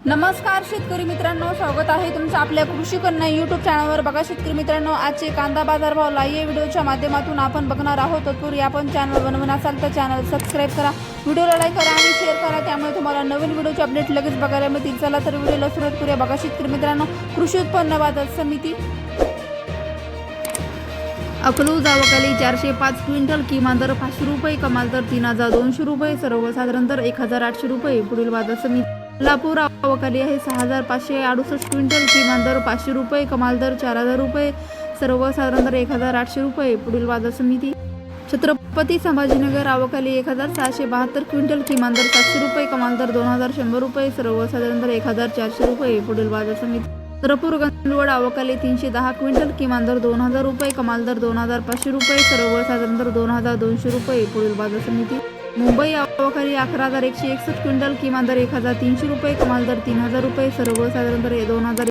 नमस्कार शेतकरी मित्रांनो, स्वागत आहे तुमचं आपल्या कृषी कन्या यूट्यूब चॅनलवर। बघा शेतकरी मित्रांनो, आजचे कांदा बाजार भाव लाईव्ह व्हिडिओच्या माध्यमातून आपण बघणार आहोत। तत्पूर्वी आपण चॅनल बनवून असाल तर चॅनल सबस्क्राईब करा, व्हिडिओला लाईक करा आणि शेअर करा, त्यामुळे तुम्हाला नवीन व्हिडिओचे अपडेट लगेच बघायला मिळतील। चला तर व्हिडिओला सुरुवात करूया। बघा शेतकरी मित्रांनो, कृषी उत्पन्न बाजार समिती अकलूज आवकाली 405 क्विंटल, किमान दर 500 रुपये, कमाल दर 3200 रुपये, सर्वसाधारण दर 1800 रुपये। पुढील बाजार समिती लापूर आवकाली आहे 6568 क्विंटल, किमान दर 500 रुपये, कमाल दर 4000 रुपये, सर्वसाधारण दर 1800 रुपये। पुढील बाजार समिती छत्रपती संभाजीनगर आवकाली 1672 क्विंटल, किमान दर 700 रुपये, कमाल दर 2100 रुपये, सर्वसाधारण दर 1400 रुपये। पुढील बाजार समिती चंद्रपूर गंजवड आवकाली 310 क्विंटल, किमान दर 2000 रुपये, कमाल दर 2500 रुपये, सर्वसाधारण दर 2200 रुपये। पुढील बाजार समिती मुंबई आवकाली 11161 क्विंटल, किमान दर 1300 रुपये, कमाल दर 3000 रुपये, सर्वसाधारण दर 2000